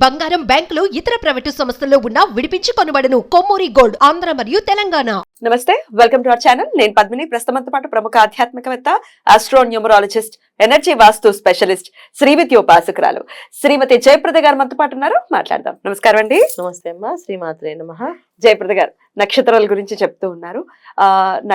బంగారం, బ్యాంకులు, ఇతర ప్రైవేటు సంస్థల్లో ఉన్న విడిపించి కొనబడను. కొమ్మూరి గోల్డ్, ఆంధ్ర మరియు తెలంగాణ. నమస్తే, వెల్కమ్ టు అవర్ ఛానల్. నేను పద్మిని. ప్రస్తుతంతో పాటు ప్రముఖ ఆధ్యాత్మికవేత్త, ఆస్ట్రోన్యూమరాలజిస్ట్, ఎనర్జీ వాస్తు స్పెషలిస్ట్, శ్రీవిద్య ఉపాసకురాలు శ్రీమతి జయప్రద గారు మనతో పాటు ఉన్నారు. మాట్లాడదాం. నమస్కారం అండి. నమస్తే అమ్మా. శ్రీమాత్రే నమః. జయప్రద గారు నక్షత్రాల గురించి చెప్తూ ఉన్నారు.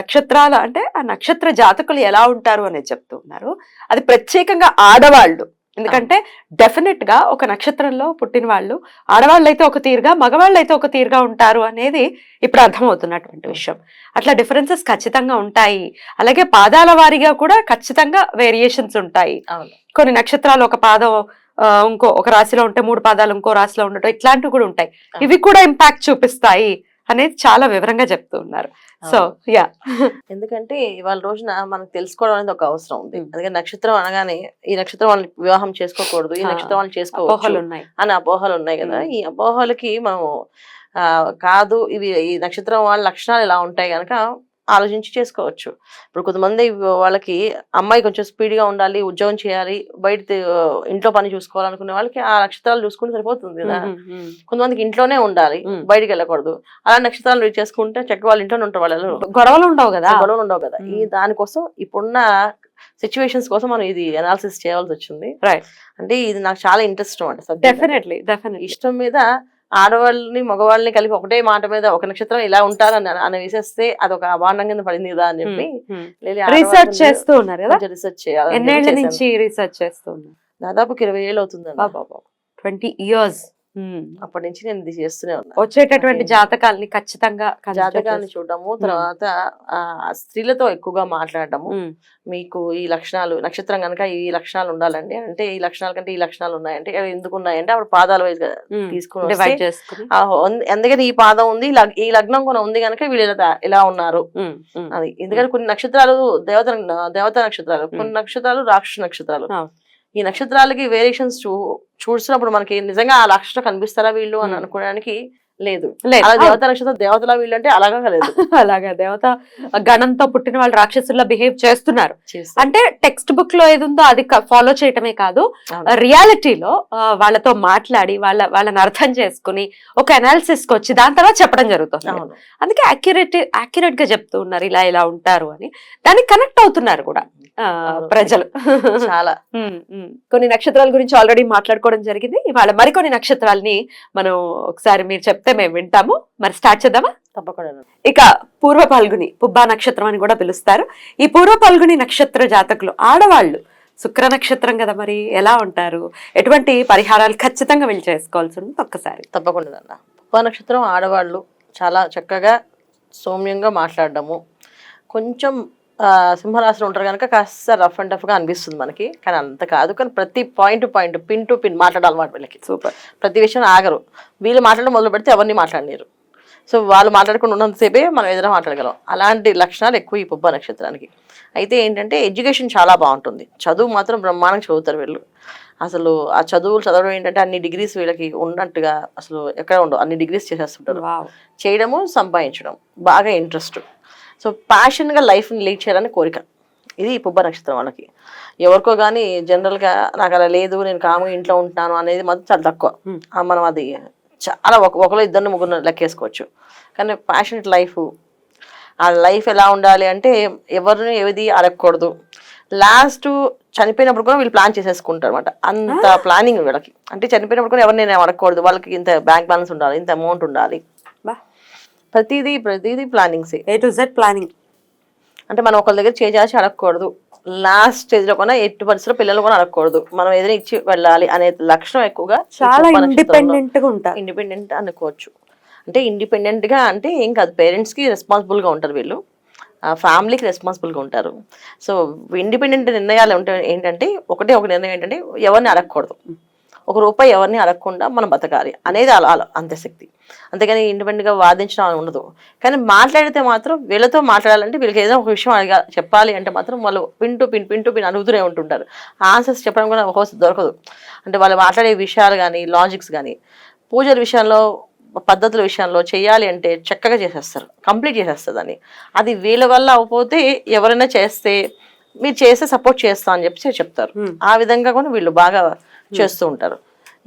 నక్షత్రాలు అంటే ఆ నక్షత్ర జాతకులు ఎలా ఉంటారు అనేది చెప్తూ ఉన్నారు. అది ప్రత్యేకంగా ఆడవాళ్ళు. ఎందుకంటే డెఫినెట్ గా ఒక నక్షత్రంలో పుట్టిన వాళ్ళు ఆడవాళ్ళు అయితే ఒక తీరుగా, మగవాళ్ళు అయితే ఒక తీరుగా ఉంటారు అనేది ఇప్పుడు అర్థమవుతున్నటువంటి విషయం. అట్లా డిఫరెన్సెస్ ఖచ్చితంగా ఉంటాయి. అలాగే పాదాల వారీగా కూడా ఖచ్చితంగా వేరియేషన్స్ ఉంటాయి. కొన్ని నక్షత్రాలు ఒక పాదం ఒక రాశిలో ఉంటే 3 పాదాలు ఇంకో రాశిలో ఉండటం, ఇట్లాంటివి కూడా ఉంటాయి. ఇవి కూడా ఇంపాక్ట్ చూపిస్తాయి అనేది చాలా వివరంగా చెప్తూ ఉన్నారు. సో యా, ఎందుకంటే ఇవాళ రోజున మనకు తెలుసుకోవడం అనేది ఒక అవసరం ఉంది. అందుకని నక్షత్రం అనగానే ఈ నక్షత్రం వాళ్ళని వివాహం చేసుకోకూడదు, ఈ నక్షత్రం వాళ్ళని చేసుకోవచ్చు అని అపోహలు ఉన్నాయి కదా. ఈ అపోహలకి మనం కాదు, ఇవి ఈ నక్షత్రం వాళ్ళ లక్షణాలు ఎలా ఉంటాయి కనుక ఆలోచించి చేసుకోవచ్చు. ఇప్పుడు కొంతమంది వాళ్ళకి అమ్మాయి కొంచెం స్పీడ్గా ఉండాలి, ఉద్యోగం చేయాలి, బయట ఇంట్లో పని చూసుకోవాలనుకునే వాళ్ళకి ఆ నక్షత్రాలు చూసుకుంటే సరిపోతుంది కదా. కొంతమందికి ఇంట్లోనే ఉండాలి, బయటికి వెళ్ళకూడదు. అలా నక్షత్రాలు రీచ్ చేసుకుంటే చక్కగా వాళ్ళ ఇంట్లోనే ఉంటారు. వాళ్ళు గొడవలు ఉండవు కదా. ఈ దానికోసం ఇప్పుడున్న సిచ్యువేషన్స్ కోసం మనం ఇది అనాలిసిస్ చేయాల్సి వచ్చింది. అంటే ఇది నాకు చాలా ఇంట్రెస్ట్ అన్నమాట. డెఫినెట్లీ ఇష్టం మీద ఆడవాళ్ళని మగవాళ్ళని కలిపి ఒకటే మాట మీద ఒక నక్షత్రం ఇలా ఉంటారని అని వేసేస్తే అదొక అభాండం కింద పడింది కదా అని చెప్పి రీసెర్చ్ చేస్తూ ఉన్నారు కదా. రీసెర్చ్ చేయాలి. ఎన్నేళ్ల నుంచి రీసెర్చ్ చేస్తూ ఉన్నారు? దాదాపు 20 ఏళ్ళు అవుతుంది. 20 years. అప్పటి నుంచి నేను ఇది చేస్తూనే ఉన్నా. వచ్చేటటువంటి జాతకాలని ఖచ్చితంగా జాతకాన్ని చూడటము, తర్వాత స్త్రీలతో ఎక్కువగా మాట్లాడటము. మీకు ఈ లక్షణాలు, నక్షత్రం కనుక ఈ లక్షణాలు ఉండాలండి అంటే ఈ లక్షణాల కంటే ఈ లక్షణాలు ఉన్నాయంటే ఎందుకు ఉన్నాయంటే అప్పుడు పాదాల వైజ్ తీసుకుని ఎందుకంటే ఈ పాదం ఉంది, ఈ లగ్నం కూడా ఉంది కనుక వీళ్ళు ఇలా ఉన్నారు అది. ఎందుకంటే కొన్ని నక్షత్రాలు దేవత నక్షత్రాలు, కొన్ని నక్షత్రాలు రాక్షస నక్షత్రాలు. ఈ నక్షత్రాలకి వేరియేషన్స్ చూసినప్పుడు మనకి నిజంగా ఆ లక్షణం కనిపిస్తారా వీళ్ళు అని అనుకోవడానికి లేదు. అలా దేవత నక్షత్రం దేవతలా వీళ్ళు అంటే అలాగా లేదు. అలాగా దేవత గణంతో పుట్టిన వాళ్ళు రాక్షసుల్లా బిహేవ్ చేస్తున్నారు అంటే టెక్స్ట్ బుక్ లో ఏది ఉందో అది ఫాలో చేయటమే కాదు, రియాలిటీలో వాళ్ళతో మాట్లాడి వాళ్ళని అర్థం చేసుకుని ఒక అనాలిసిస్ కి వచ్చి దాని తర్వాత చెప్పడం జరుగుతుంది. అందుకే యాక్యురేట్ గా చెప్తూ ఉన్నారు ఇలా ఇలా ఉంటారు అని. దానికి కనెక్ట్ అవుతున్నారు కూడా ప్రజలు చాలా. కొన్ని నక్షత్రాల గురించి ఆల్రెడీ మాట్లాడుకోవడం జరిగింది. ఇవాళ మరికొన్ని నక్షత్రాలని మనం ఒకసారి మీరు చెప్తే మేము వింటాము. మరి స్టార్ట్ చేద్దామా? తప్పకుండా. ఇక పూర్వ పాల్గుని, పుబ్బా నక్షత్రం అని కూడా పిలుస్తారు. ఈ పూర్వ పాల్గుని నక్షత్ర జాతకులు ఆడవాళ్ళు శుక్ర నక్షత్రం కదా, మరి ఎలా ఉంటారు, ఎటువంటి పరిహారాలు ఖచ్చితంగా వీళ్ళు చేసుకోవాల్సి ఉంటుంది ఒక్కసారి? తప్పకుండా. పుబ్బా నక్షత్రం ఆడవాళ్ళు చాలా చక్కగా సౌమ్యంగా మాట్లాడడము, కొంచెం సింహరాశిలో ఉంటారు కనుక కాస్త రఫ్ అండ్ టఫ్ గా అనిపిస్తుంది మనకి. కానీ అంత కాదు, కానీ ప్రతి పాయింట్ పిన్ టు పిన్ మాట్లాడాలన్నమాట వీళ్ళకి. సూపర్. ప్రతి విషయం ఆగరు. వీళ్ళు మాట్లాడడం మొదలు పెడితే ఎవరిని మాట్లాడలేరు. సో వాళ్ళు మాట్లాడకుండా ఉన్నంతసేపే మనం ఏదైనా మాట్లాడగలం. అలాంటి లక్షణాలు ఎక్కువ ఈ పుబ్బా నక్షత్రానికి. అయితే ఏంటంటే ఎడ్యుకేషన్ చాలా బాగుంటుంది, చదువు మాత్రం బ్రహ్మాండంగా చదువుతారు వీళ్ళు. అసలు ఆ చదువులు చదవడం ఏంటంటే అన్ని డిగ్రీస్ వీళ్ళకి ఉన్నట్టుగా అసలు ఎక్కడ ఉండవు, అన్ని డిగ్రీస్ చేసేస్తుంటారు. చేయడము, సంపాదించడం బాగా ఇంట్రెస్ట్. సో ప్యాషన్గా లైఫ్ని లీడ్ చేయాలని కోరిక. ఇది పుబ్బా నక్షత్రం వాళ్ళకి. ఎవరికో కానీ జనరల్గా నాకు అలా లేదు, నేను కాముగా ఇంట్లో ఉంటున్నాను అనేది మాత్రం చాలా తక్కువ. మనం అది చాలా ఒకరు ఇద్దరిని ముగ్గురు లెక్కేసుకోవచ్చు. కానీ ప్యాషనెట్ లైఫ్, ఆ లైఫ్ ఎలా ఉండాలి అంటే ఎవరిని ఏది అడగకూడదు. లాస్ట్ చనిపోయినప్పుడు కూడా వీళ్ళు ప్లాన్ చేసేసుకుంటారు అనమాట. అంత ప్లానింగ్ వీళ్ళకి. అంటే చనిపోయినప్పుడు కూడా ఎవరిని నేను అడగకూడదు, వాళ్ళకి ఇంత బ్యాంక్ బ్యాలెన్స్ ఉండాలి, ఇంత అమౌంట్ ఉండాలి, ప్రతిదీ plannings, A to Z planning. అంటే మనం ఒకరి దగ్గర చేసి అడగకూడదు. లాస్ట్ స్టేజ్ లో కూడా ఎట్టి పరిస్థితుల్లో పిల్లలు కూడా అడగకూడదు, మనం ఏదైనా ఇచ్చి వెళ్ళాలి అనే లక్షణం ఎక్కువగా. చాలా ఇండిపెండెంట్ గా ఉంటారు. ఇండిపెండెంట్ అనుకోవచ్చు. అంటే ఇండిపెండెంట్ గా అంటే ఏం కాదు, పేరెంట్స్ కి రెస్పాన్సిబుల్ గా ఉంటారు వీళ్ళు, ఫ్యామిలీకి రెస్పాన్సిబుల్ గా ఉంటారు. సో ఇండిపెండెంట్ నిర్ణయాలు ఏంటంటే ఒక నిర్ణయం ఏంటంటే ఎవరిని అడగకూడదు, ₹1 ఎవరిని అడగకుండా మనం బతకాలి అనేది అంత్యశక్తి. అంతేగాని ఇండిపెండెంట్గా వాదించడం ఉండదు. కానీ మాట్లాడితే మాత్రం వీళ్ళతో మాట్లాడాలంటే వీళ్ళకి ఏదైనా ఒక విషయం చెప్పాలి అంటే మాత్రం వాళ్ళు పిన్ టు పిన్ అడుగుతూనే ఉంటుంటారు. ఆన్సర్స్ చెప్పడం కూడా ఒక్కోసారి దొరకదు. అంటే వాళ్ళు మాట్లాడే విషయాలు కానీ లాజిక్స్ కానీ పూజల విషయంలో, పద్ధతుల విషయంలో చేయాలి అంటే చక్కగా చేసేస్తారు, కంప్లీట్ చేసేస్తారు దాన్ని. అది వీళ్ళ వల్ల అవ్వకపోతే ఎవరైనా చేస్తే మీరు చేస్తే సపోర్ట్ చేస్తా అని చెప్పి చెప్తారు. ఆ విధంగా కూడా వీళ్ళు బాగా చేస్తూ ఉంటారు.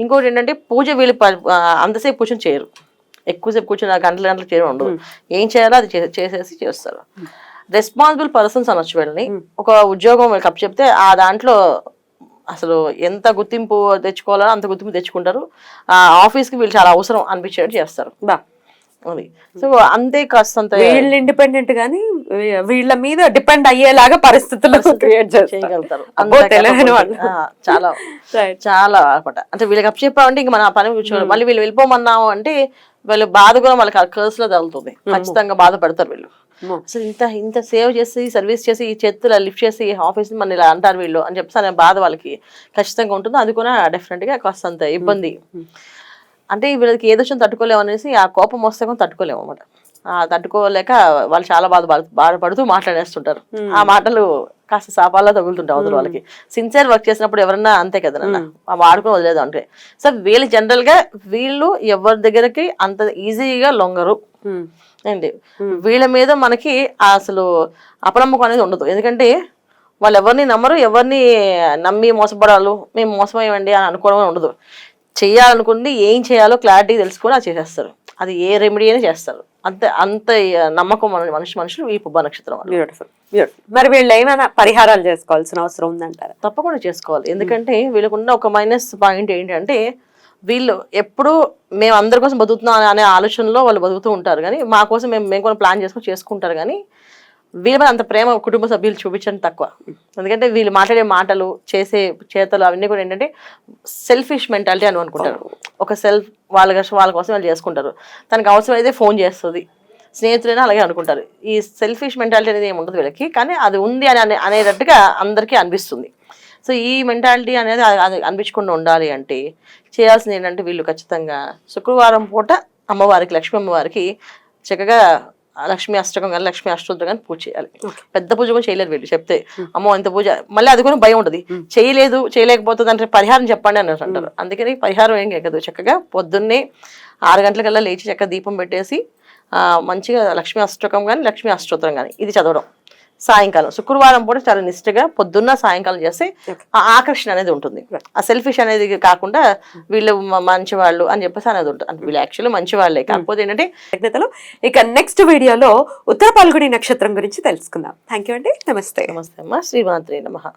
ఇంకోటి ఏంటంటే పూజ వీళ్ళు అంతసేపు కూర్చొని చేయరు, ఎక్కువసేపు కూర్చొని గంటల గంటలు చేయడం ఉండదు. ఏం చేయాలో అది చేసేసి చేస్తారు. రెస్పాన్సిబుల్ పర్సన్స్ అనొచ్చు వీళ్ళని. ఒక ఉద్యోగం వీళ్ళకి అప్పు చెప్తే ఆ దాంట్లో అసలు ఎంత గుర్తింపు తెచ్చుకోవాలో అంత గుర్తింపు తెచ్చుకుంటారు. ఆ ఆఫీస్కి వీళ్ళు చాలా అవసరం అనిపించేట్టు చేస్తారు. అది సో అంతే కాస్తంత వీళ్ళు ఇండిపెండెంట్ గానీ వీళ్ళ మీద డిపెండ్ అయ్యేలాగా పరిస్థితులు క్రియేట్ చేయగలుగుతారు. చాలా Right. చాలా అనమాట. అంటే వీళ్ళకి అప్పు చెప్పామంటే ఇంక మన ఆ పని కూర్చోవాలి. మళ్ళీ వీళ్ళు వెళ్ళిపోమన్నాము అంటే వీళ్ళు బాధ కూడా వాళ్ళకి కర్స్ లో తగులుతుంది. ఖచ్చితంగా బాధపడతారు వీళ్ళు. అసలు ఇంత సేవ్ చేసి సర్వీస్ చేసి ఈ చేతులు లిఫ్ట్ చేసి ఆఫీస్ మన ఇలా అంటారు వీళ్ళు అని చెప్పేసి అనే బాధ వాళ్ళకి ఖచ్చితంగా ఉంటుంది. అది కూడా డెఫినెట్ గా కాస్తంత ఇబ్బంది. అంటే వీళ్ళకి ఏదో తట్టుకోలేము అనేసి ఆ కోపం వస్తే కూడా తట్టుకోలేము అనమాట. తట్టుకోలేక వాళ్ళు చాలా బాధపడుతూ మాట్లాడేస్తుంటారు. ఆ మాటలు కాస్త శాపాల్లో తగులుతుంటాయి అవతల వాళ్ళకి. సిన్సియర్ వర్క్ చేసినప్పుడు ఎవరన్నా అంతే కదా నాన్న, వాడుకుని వదిలేదు అంటే. సో వీళ్ళు జనరల్ గా వీళ్ళు ఎవరి దగ్గరకి అంత ఈజీగా లొంగరు అండి. వీళ్ళ మీద మనకి అసలు అపనమ్మకం అనేది ఉండదు. ఎందుకంటే వాళ్ళు ఎవరిని నమ్మరు, ఎవరిని నమ్మి మోసపడాలు మేము మోసమయ్యండి అని అనుకోవడం ఉండదు. చేయాలనుకుంది ఏం చేయాలో క్లారిటీ తెలుసుకొని అది చేసేస్తారు. అది ఏ రెమెడీ అయినా చేస్తారు. అంత నమ్మకం మనుషులు ఈ పుబ్బ నక్షత్రం వాళ్ళు. బ్యూటిఫుల్. మరి వీళ్ళు ఏమైనా పరిహారాలు చేసుకోవాల్సిన అవసరం ఉందంటారా? తప్పకుండా చేసుకోవాలి. ఎందుకంటే వీళ్ళకున్న ఒక మైనస్ పాయింట్ ఏంటంటే వీళ్ళు ఎప్పుడు మేము అందరి కోసం బతుకుతున్నాం అనే ఆలోచనలో వాళ్ళు బతుకుతూ ఉంటారు. కానీ మా కోసం మేము కూడా ప్లాన్ చేసుకుంటారు. కానీ వీళ్ళ మీద అంత ప్రేమ కుటుంబ సభ్యులు చూపించడం తక్కువ. ఎందుకంటే వీళ్ళు మాట్లాడే మాటలు చేసే చేతలు అవన్నీ కూడా ఏంటంటే సెల్ఫిష్ మెంటాలిటీ అని అనుకుంటారు. ఒక వాళ్ళ కోసం వాళ్ళు చేసుకుంటారు. తనకు అవసరం అయితే ఫోన్ చేస్తుంది, స్నేహితులైనా అలాగే అనుకుంటారు. ఈ సెల్ఫిష్ మెంటాలిటీ అనేది ఏమి ఉండదు వీళ్ళకి. కానీ అది ఉంది అనేటట్టుగా అందరికీ అనిపిస్తుంది. సో ఈ మెంటాలిటీ అనేది అది అనిపించకుండా ఉండాలి అంటే చేయాల్సింది ఏంటంటే వీళ్ళు ఖచ్చితంగా శుక్రవారం పూట అమ్మవారికి, లక్ష్మీ అమ్మవారికి చక్కగా లక్ష్మీ అష్టకం కానీ లక్ష్మీ అష్టోత్తరం కానీ పూజ చేయాలి. పెద్ద పూజ కూడా చేయలేరు వీళ్ళు. చెప్తే అమ్మో ఇంత పూజ, మళ్ళీ అది కూడా భయం ఉంటుంది. చేయలేకపోతుంది అంటే పరిహారం చెప్పండి అని అంటారు. అందుకని పరిహారం ఏం కాదు, చక్కగా పొద్దున్నే 6 గంటలకల్లా లేచి చక్కగా దీపం పెట్టేసి మంచిగా లక్ష్మీ అష్టకం కానీ లక్ష్మీ అష్టోత్తరం కానీ ఇది చదవడం. సాయంకాలం శుక్రవారం పూట చాలా నిష్ఠగా పొద్దున్న సాయంకాలం చేస్తే ఆ ఆకర్షణ అనేది ఉంటుంది. ఆ సెల్ఫిష్ అనేది కాకుండా వీళ్ళు మంచి వాళ్ళు అని చెప్పేసి అనేది ఉంటుంది. అంటే వీళ్ళు యాక్చువల్లీ మంచి వాళ్ళే. కాకపోతే ఏంటంటే ఇక నెక్స్ట్ వీడియోలో ఉత్తర పాల్గొని నక్షత్రం గురించి తెలుసుకుందాం. థ్యాంక్ యూ అండి. నమస్తే. నమస్తే అమ్మ. శ్రీమాత్రే నమః.